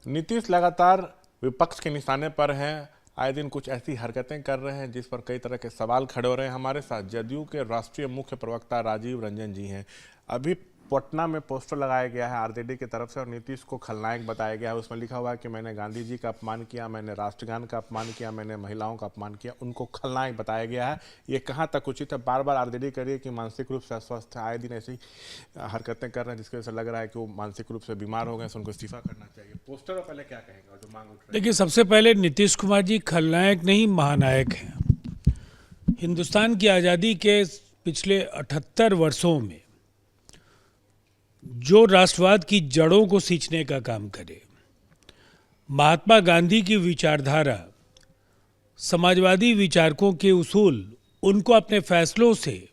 नीतीश लगातार विपक्ष के निशाने पर हैं। आए दिन कुछ ऐसी हरकतें कर रहे हैं जिस पर कई तरह के सवाल खड़े हो रहे हैं। हमारे साथ जदयू के राष्ट्रीय मुख्य प्रवक्ता राजीव रंजन जी हैं। अभी पटना में पोस्टर लगाया गया है आरजेडी की तरफ से और नीतीश को खलनायक बताया गया है। उसमें लिखा हुआ है कि मैंने गांधी जी का अपमान किया, मैंने राष्ट्रगान का अपमान किया, मैंने महिलाओं का अपमान किया, उनको खलनायक बताया गया है। ये कहाँ तक उचित है? बार बार आरजेडी कर रही है कि मानसिक रूप से अस्वस्थ है। आए दिन ऐसी हरकतें कर रहे हैं जिसकी वजह से लग रहा है कि वो मानसिक रूप से बीमार हो गए, उनको इस्तीफा करना चाहिए। पोस्टर में पहले क्या कहेंगे और जो मांग उठ रही है? देखिए, सबसे पहले नीतीश कुमार जी खलनायक नहीं महानायक हैं। हिंदुस्तान की आज़ादी के पिछले 78 वर्षों में जो राष्ट्रवाद की जड़ों को सींचने का काम करे, महात्मा गांधी की विचारधारा, समाजवादी विचारकों के उसूल, उनको अपने फैसलों से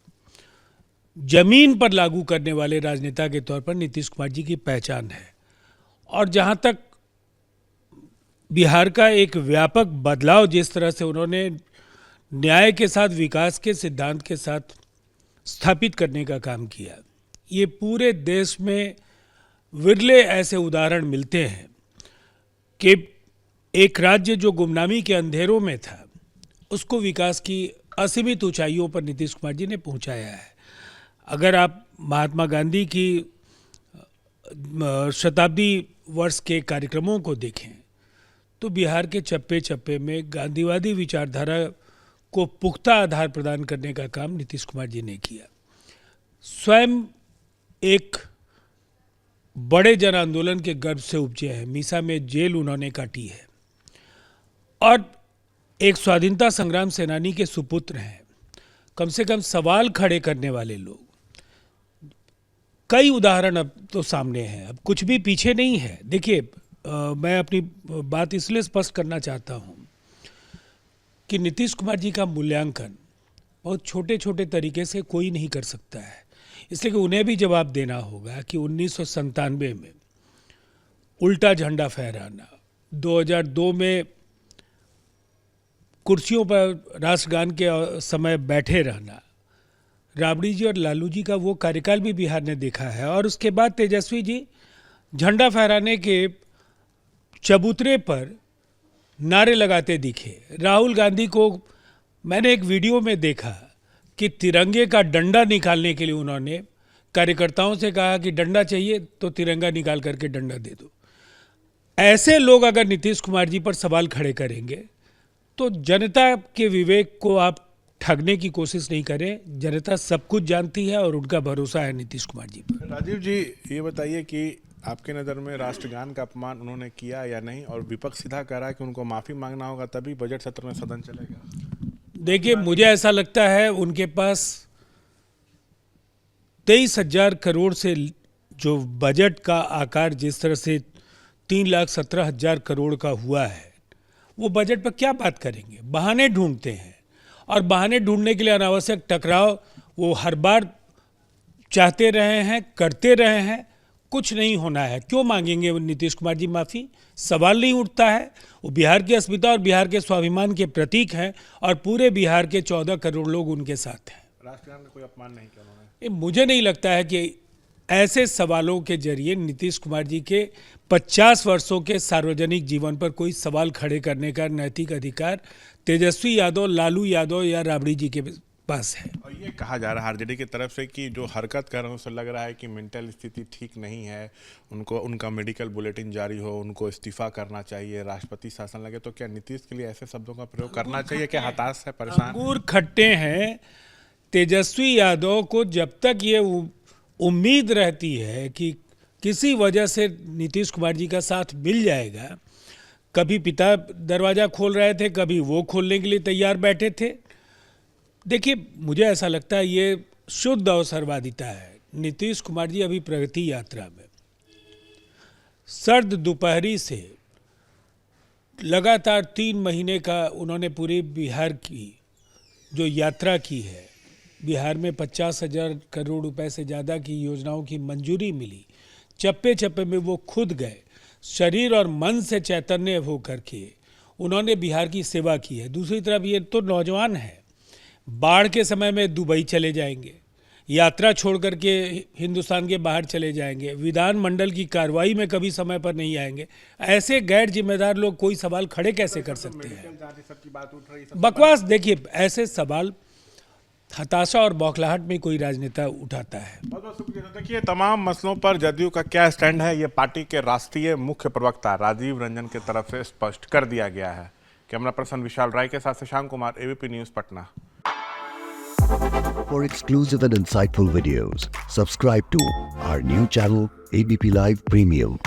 जमीन पर लागू करने वाले राजनेता के तौर पर नीतीश कुमार जी की पहचान है। और जहां तक बिहार का एक व्यापक बदलाव, जिस तरह से उन्होंने न्याय के साथ विकास के सिद्धांत के साथ स्थापित करने का काम किया, ये पूरे देश में विरले ऐसे उदाहरण मिलते हैं कि एक राज्य जो गुमनामी के अंधेरों में था, उसको विकास की असीमित ऊंचाइयों पर नीतीश कुमार जी ने पहुंचाया है। अगर आप महात्मा गांधी की शताब्दी वर्ष के कार्यक्रमों को देखें तो बिहार के चप्पे चप्पे में गांधीवादी विचारधारा को पुख्ता आधार प्रदान करने का काम नीतीश कुमार जी ने किया। स्वयं एक बड़े जन आंदोलन के गर्भ से उपजे हैं। मीसा में जेल उन्होंने काटी है और एक स्वाधीनता संग्राम सेनानी के सुपुत्र हैं। कम से कम सवाल खड़े करने वाले लोग, कई उदाहरण अब तो सामने हैं, अब कुछ भी पीछे नहीं है। देखिए, मैं अपनी बात इसलिए स्पष्ट करना चाहता हूं कि नीतीश कुमार जी का मूल्यांकन बहुत छोटे छोटे तरीके से कोई नहीं कर सकता है, इसलिए कि उन्हें भी जवाब देना होगा कि 1997 में उल्टा झंडा फहराना, 2002 में कुर्सियों पर राष्ट्रगान के समय बैठे रहना, राबड़ी जी और लालू जी का वो कार्यकाल भी बिहार ने देखा है। और उसके बाद तेजस्वी जी झंडा फहराने के चबूतरे पर नारे लगाते दिखे। राहुल गांधी को मैंने एक वीडियो में देखा कि तिरंगे का डंडा निकालने के लिए उन्होंने कार्यकर्ताओं से कहा कि डंडा चाहिए तो तिरंगा निकाल करके डंडा दे दो। ऐसे लोग अगर नीतीश कुमार जी पर सवाल खड़े करेंगे तो जनता के विवेक को आप ठगने की कोशिश नहीं करें। जनता सब कुछ जानती है और उनका भरोसा है नीतीश कुमार जी पर। राजीव जी, ये बताइए कि आपके नज़र में राष्ट्रगान का अपमान उन्होंने किया या नहीं? और विपक्ष सीधा कह रहा है कि उनको माफ़ी मांगना होगा तभी बजट सत्र में सदन चलेगा। देखिए, मुझे ऐसा लगता है उनके पास 23,000 करोड़ से जो बजट का आकार जिस तरह से 3,17,000 करोड़ का हुआ है, वो बजट पर क्या बात करेंगे? बहाने ढूंढते हैं और बहाने ढूंढने के लिए अनावश्यक टकराव वो हर बार चाहते रहे हैं, करते रहे हैं। कुछ नहीं होना है। क्यों मांगेंगे नीतीश कुमार जी माफ़ी? सवाल नहीं उठता है। वो बिहार की अस्मिता और बिहार के स्वाभिमान के प्रतीक हैं और पूरे बिहार के 14 करोड़ लोग उनके साथ हैं। राष्ट्रगान का कोई अपमान नहीं किया उन्होंने। मुझे नहीं लगता है कि ऐसे सवालों के जरिए नीतीश कुमार जी के 50 वर्षों के सार्वजनिक जीवन पर कोई सवाल खड़े करने का नैतिक अधिकार तेजस्वी यादव, लालू यादव या राबड़ी जी के पास है। और ये कहा जा रहा है आरजेडी की तरफ से कि जो हरकत कर रहे हैं उससे लग रहा है कि मेंटल स्थिति ठीक नहीं है, उनको उनका मेडिकल बुलेटिन जारी हो, उनको इस्तीफा करना चाहिए, राष्ट्रपति शासन लगे। तो क्या नीतीश के लिए ऐसे शब्दों का प्रयोग करना चाहिए? क्या हताश है, परेशान? अंगूर खट्टे हैं। तेजस्वी यादव को जब तक ये उम्मीद रहती है कि किसी वजह से नीतीश कुमार जी का साथ मिल जाएगा, कभी पिता दरवाज़ा खोल रहे थे, कभी वो खोलने के लिए तैयार बैठे थे। देखिए, मुझे ऐसा लगता है ये शुद्ध अवसरवादिता है। नीतीश कुमार जी अभी प्रगति यात्रा में सर्द दोपहरी से लगातार 3 महीने का उन्होंने पूरी बिहार की जो यात्रा की है, बिहार में 50,000 करोड़ रुपए से ज़्यादा की योजनाओं की मंजूरी मिली। चप्पे चप्पे में वो खुद गए, शरीर और मन से चैतन्य होकर के उन्होंने बिहार की सेवा की है। दूसरी तरफ ये तो नौजवान है, बाढ़ के समय में दुबई चले जाएंगे, यात्रा छोड़ करके हिंदुस्तान के बाहर चले जाएंगे, विधानमंडल की कार्रवाई में कभी समय पर नहीं आएंगे, ऐसे गैर जिम्मेदार लोग कोई सवाल खड़े कैसे कर सकते हैं? बकवास। देखिए, ऐसे सवाल हताशा और बौखलाहट में कोई राजनेता उठाता है। बहुत बहुत शुक्रिया। तो देखिए, तमाम मसलों पर जदयू का क्या स्टैंड है, ये पार्टी के राष्ट्रीय मुख्य प्रवक्ता राजीव रंजन की तरफ से स्पष्ट कर दिया गया है। कैमरा पर्सन विशाल राय के साथ Shashank Kumar, ABP news, Patna. For exclusive and insightful videos, subscribe to our new channel ABP Live Premium.